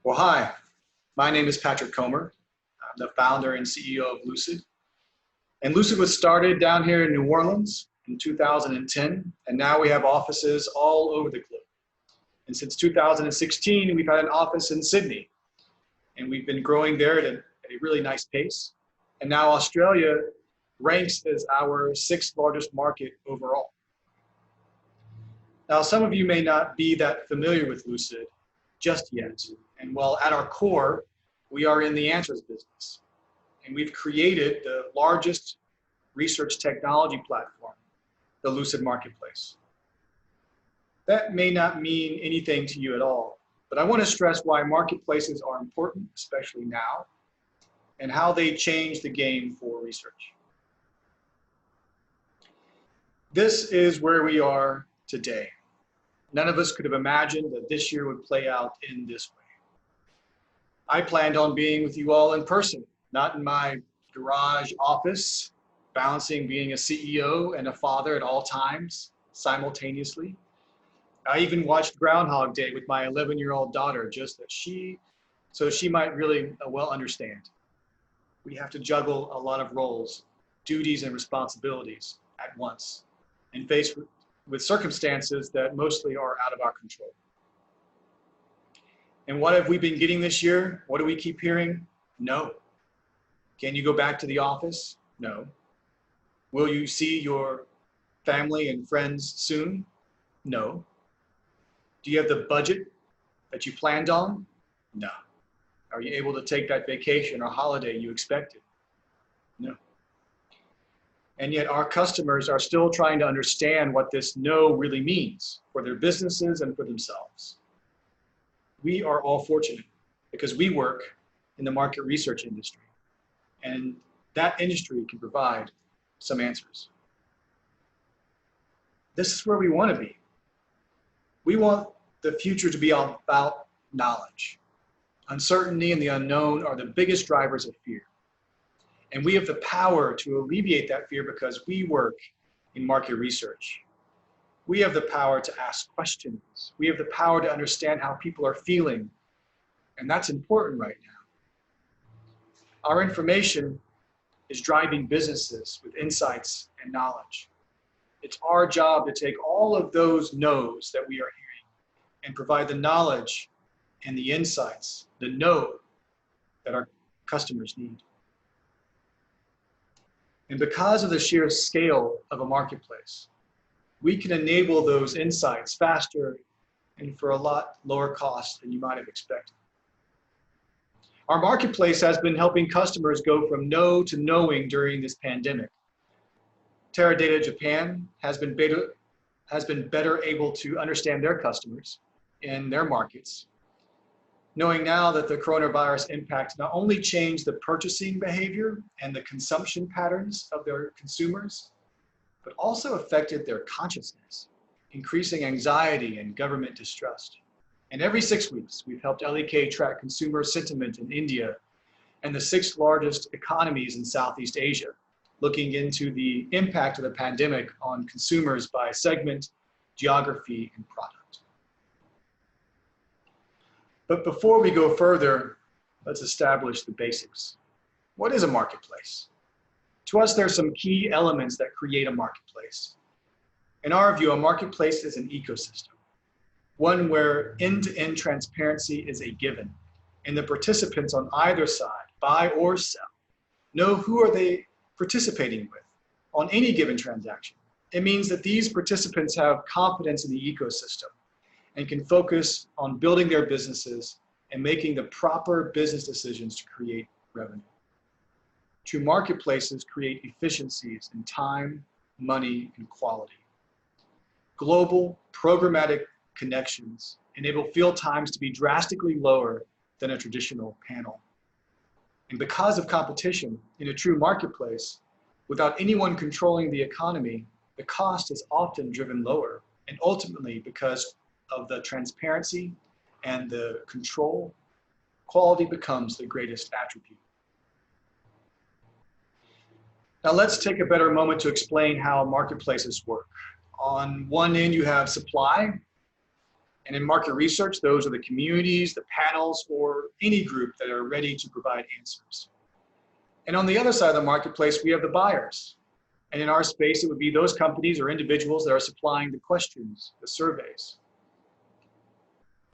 Well, hi, my name is Patrick Comer. I'm the founder and CEO of Lucid. And Lucid was started down here in New Orleans in 2010, and now we have offices all over the globe. And since 2016, we've had an office in Sydney, and we've been growing there at a really nice pace. And now Australia ranks as our 6th largest market overall. Now, some of you may not be that familiar with Lucid just yet. And while at our core, we are in the answers business. And we've created the largest research technology platform, the Lucid Marketplace. That may not mean anything to you at all, but I want to stress why marketplaces are important, especially now, and how they change the game for research. This is where we are today. None of us could have imagined that this year would play out in this way. I planned on being with you all in person, not in my garage office, balancing being a CEO and a father at all times simultaneously. I even watched Groundhog Day with my 11-year-old daughter, just so she might really well understand. We have to juggle a lot of roles, duties, and responsibilities at once, and face with circumstances that mostly are out of our control. And what have we been getting this year? What do we keep hearing? No. Can you go back to the office? No. Will you see your family and friends soon? No. Do you have the budget that you planned on? No. Are you able to take that vacation or holiday you expected? No. And yet our customers are still trying to understand what this no really means for their businesses and for themselves. We are all fortunate because we work in the market research industry, and that industry can provide some answers. This is where we want to be. We want the future to be all about knowledge. Uncertainty and the unknown are the biggest drivers of fear. And we have the power to alleviate that fear because we work in market research. We have the power to ask questions. We have the power to understand how people are feeling. And that's important right now. Our information is driving businesses with insights and knowledge. It's our job to take all of those no's that we are hearing and provide the knowledge and the insights, the know that our customers need. And because of the sheer scale of a marketplace, we can enable those insights faster and for a lot lower cost than you might have expected. Our marketplace has been helping customers go from no to knowing during this pandemic. Teradata Japan has been better able to understand their customers in their markets, knowing now that the coronavirus impact not only changed the purchasing behavior and the consumption patterns of their consumers, but also affected their consciousness, increasing anxiety and government distrust. And every 6 weeks, we've helped LEK track consumer sentiment in India and the 6th largest economies in Southeast Asia, looking into the impact of the pandemic on consumers by segment, geography, and product. But before we go further, let's establish the basics. What is a marketplace? To us, there are some key elements that create a marketplace. In our view, a marketplace is an ecosystem, one where end-to-end transparency is a given, and the participants on either side, buy or sell, know who are they participating with on any given transaction. It means that these participants have confidence in the ecosystem and can focus on building their businesses and making the proper business decisions to create revenue. True marketplaces create efficiencies in time, money, and quality. Global programmatic connections enable field times to be drastically lower than a traditional panel. And because of competition in a true marketplace, without anyone controlling the economy, the cost is often driven lower. And ultimately, because of the transparency and the control, quality becomes the greatest attribute. Now let's take a better moment to explain how marketplaces work. On one end, you have supply, And in market research, those are the communities, the panels, or any group that are ready to provide answers. And on the other side of the marketplace, we have the buyers. And in our space, it would be those companies or individuals that are supplying the questions, the surveys.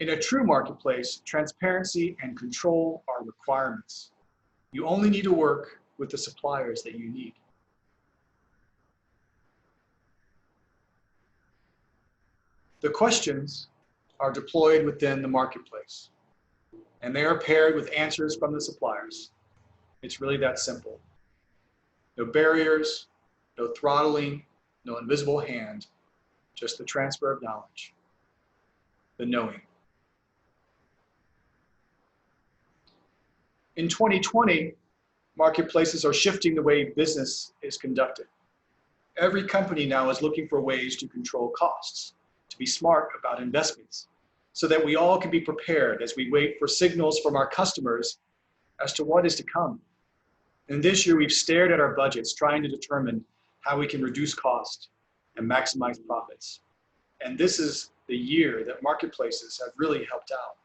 In a true marketplace, transparency and control are requirements. You only need to work with the suppliers that you need. The questions are deployed within the marketplace, and they are paired with answers from the suppliers. It's really that simple. No barriers, no throttling, no invisible hand, just the transfer of knowledge, the knowing. In 2020, marketplaces are shifting the way business is conducted. Every company now is looking for ways to control costs, to be smart about investments, so that we all can be prepared as we wait for signals from our customers as to what is to come. And this year, we've stared at our budgets, trying to determine how we can reduce cost and maximize profits. And this is the year that marketplaces have really helped out.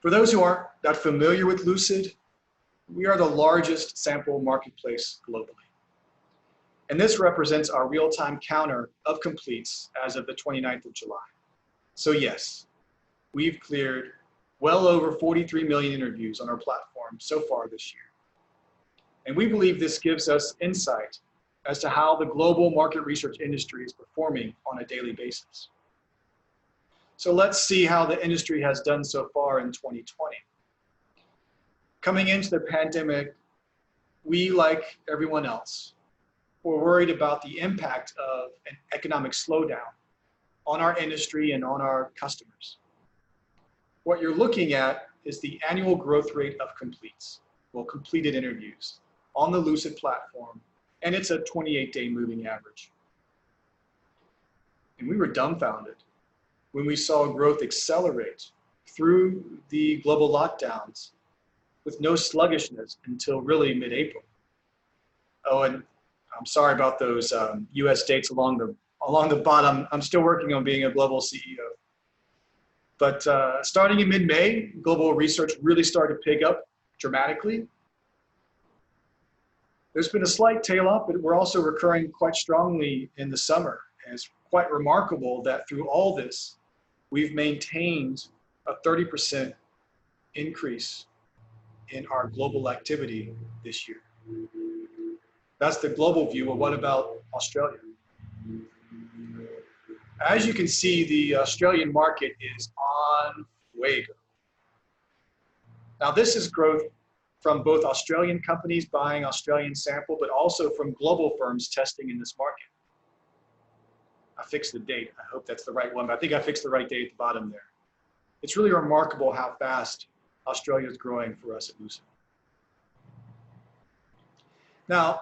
For those who aren't that familiar with Lucid, we are the largest sample marketplace globally. And this represents our real-time counter of completes as of the 29th of July. So yes, we've cleared well over 43 million interviews on our platform so far this year. And we believe this gives us insight as to how the global market research industry is performing on a daily basis. So let's see how the industry has done so far in 2020. Coming into the pandemic, we, like everyone else, were worried about the impact of an economic slowdown on our industry and on our customers. What you're looking at is the annual growth rate of completes, well, completed interviews on the Lucid platform, and it's a 28-day moving average. And we were dumbfounded when we saw growth accelerate through the global lockdowns with no sluggishness until really mid-April. Oh, and I'm sorry about those US dates along the bottom. I'm still working on being a global CEO. But starting in mid-May, global research really started to pick up dramatically. There's been a slight tail off, but we're also recurring quite strongly in the summer. And it's quite remarkable that through all this, we've maintained a 30% increase in our global activity this year. That's the global view. Well, what about Australia? As you can see, the Australian market is on fuego. Now, this is growth from both Australian companies buying Australian sample, but also from global firms testing in this market. I fixed the date. I hope that's the right one, but I think I fixed the right date at the bottom there. It's really remarkable how fast Australia is growing for us at Lucid. Now,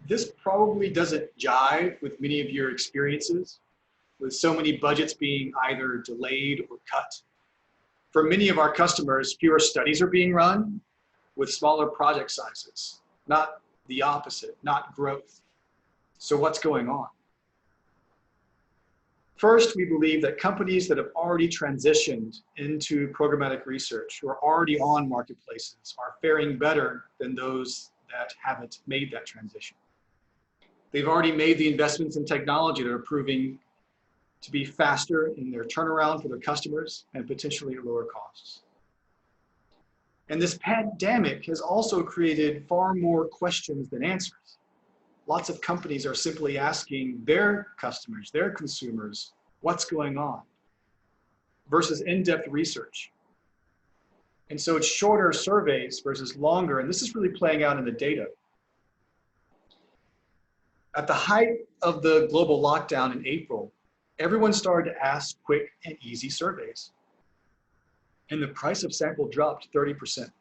this probably doesn't jive with many of your experiences, with so many budgets being either delayed or cut. For many of our customers, fewer studies are being run with smaller project sizes, not the opposite, not growth. So what's going on? First, we believe that companies that have already transitioned into programmatic research, who are already on marketplaces, are faring better than those that haven't made that transition. They've already made the investments in technology that are proving to be faster in their turnaround for their customers and potentially at lower costs. And this pandemic has also created far more questions than answers. Lots of companies are simply asking their customers, their consumers, what's going on, versus in-depth research. And so it's shorter surveys versus longer, and this is really playing out in the data. At the height of the global lockdown in April, everyone started to ask quick and easy surveys. And the price of sample dropped 30%.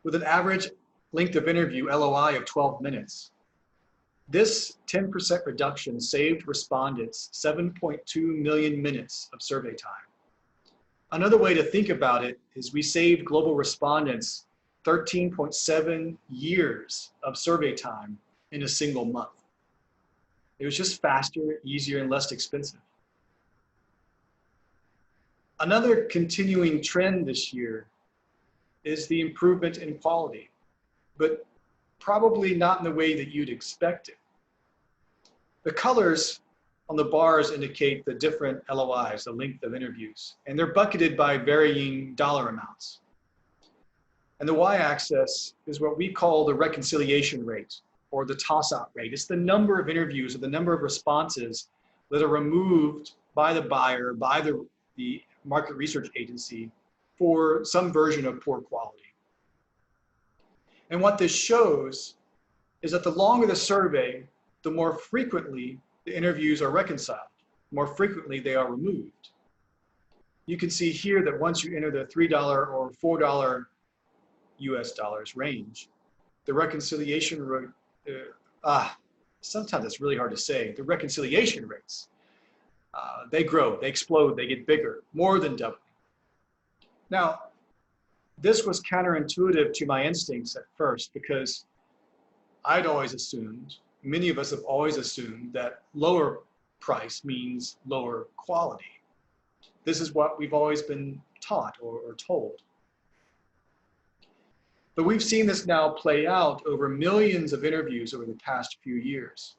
With an average length of interview, LOI, of 12 minutes. This 10% reduction saved respondents 7.2 million minutes of survey time. Another way to think about it is we saved global respondents 13.7 years of survey time in a single month. It was just faster, easier, and less expensive. Another continuing trend this year is the improvement in quality, but probably not in the way that you'd expect it. The colors on the bars indicate the different LOIs, the length of interviews, and they're bucketed by varying dollar amounts. And the y-axis is what we call the reconciliation rate, or the toss-out rate. It's the number of interviews or the number of responses that are removed by the buyer, by the market research agency for some version of poor quality. And what this shows is that the longer the survey, the more frequently the interviews are reconciled, more frequently they are removed. You can see here that once you enter the $3 or $4 US dollars range, the reconciliation rate, sometimes it's really hard to say, the reconciliation rates, they grow, they explode, they get bigger, more than double. Now, this was counterintuitive to my instincts at first because I'd always assumed, many of us have always assumed that lower price means lower quality. This is what we've always been taught or told. But we've seen this now play out over millions of interviews over the past few years.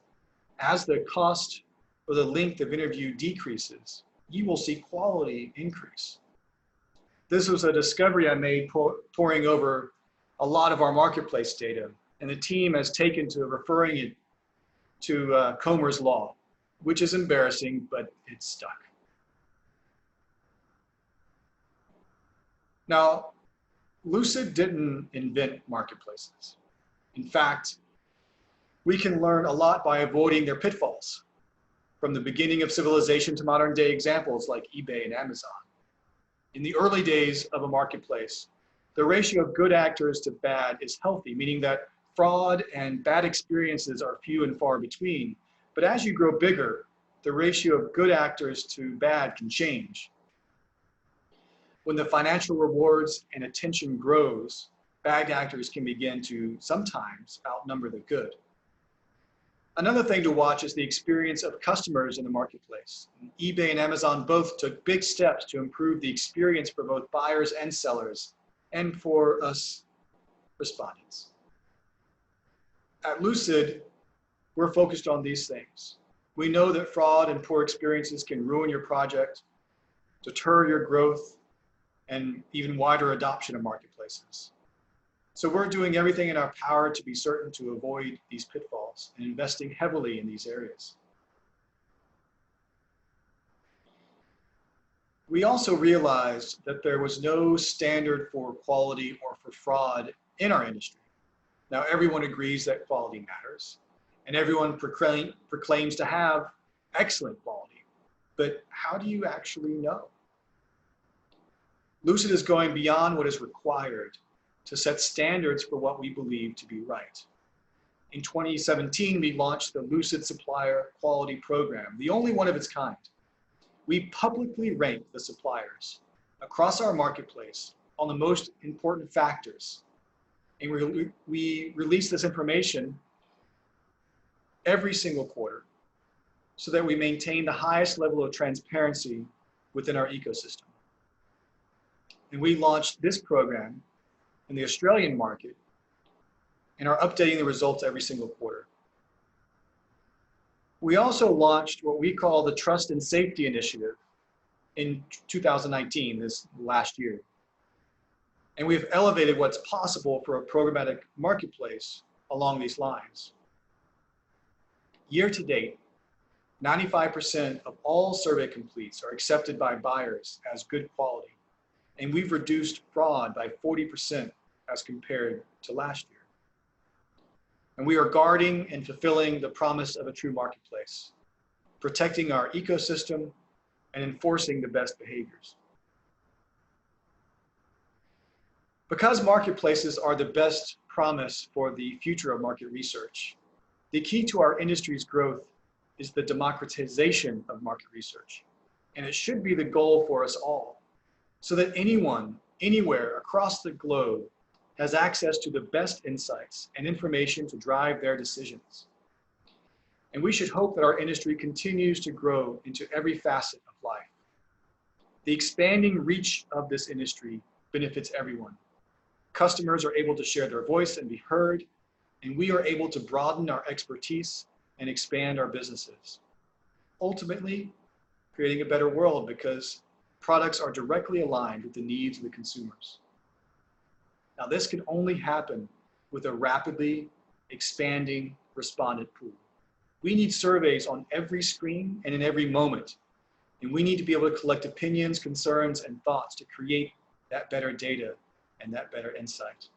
As the cost or the length of interview decreases, you will see quality increase. This was a discovery I made poring over a lot of our marketplace data, and the team has taken to referring it to Comer's Law, which is embarrassing, but it's stuck. Now, Lucid didn't invent marketplaces. In fact, we can learn a lot by avoiding their pitfalls, from the beginning of civilization to modern day examples like eBay and Amazon. In the early days of a marketplace, the ratio of good actors to bad is healthy, meaning that fraud and bad experiences are few and far between. But as you grow bigger, the ratio of good actors to bad can change. When the financial rewards and attention grows, bad actors can begin to sometimes outnumber the good. Another thing to watch is the experience of customers in the marketplace. eBay and Amazon both took big steps to improve the experience for both buyers and sellers, and for us respondents. At Lucid, we're focused on these things. We know that fraud and poor experiences can ruin your project, deter your growth, and even wider adoption of marketplaces. So we're doing everything in our power to be certain to avoid these pitfalls and investing heavily in these areas. We also realized that there was no standard for quality or for fraud in our industry. Now, everyone agrees that quality matters, and everyone proclaims to have excellent quality. But how do you actually know? Lucid is going beyond what is required to set standards for what we believe to be right. In 2017, we launched the Lucid Supplier Quality Program, the only one of its kind. We publicly rank the suppliers across our marketplace on the most important factors. And we release this information every single quarter so that we maintain the highest level of transparency within our ecosystem. And we launched this program in the Australian market and are updating the results every single quarter. We also launched what we call the Trust and Safety Initiative in 2019, this last year. And we've elevated what's possible for a programmatic marketplace along these lines. Year to date, 95% of all survey completes are accepted by buyers as good quality. And we've reduced fraud by 40% as compared to last year. And we are guarding and fulfilling the promise of a true marketplace, protecting our ecosystem and enforcing the best behaviors. Because marketplaces are the best promise for the future of market research, the key to our industry's growth is the democratization of market research. And it should be the goal for us all, so that anyone, anywhere across the globe has access to the best insights and information to drive their decisions. And we should hope that our industry continues to grow into every facet of life. The expanding reach of this industry benefits everyone. Customers are able to share their voice and be heard, and we are able to broaden our expertise and expand our businesses. Ultimately, creating a better world because products are directly aligned with the needs of the consumers. Now, this can only happen with a rapidly expanding respondent pool. We need surveys on every screen and in every moment, and we need to be able to collect opinions, concerns, and thoughts to create that better data and that better insight.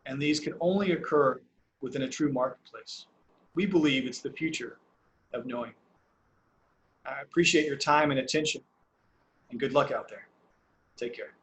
And these can only occur within a true marketplace. We believe it's the future of knowing. I appreciate your time and attention, and good luck out there. Take care.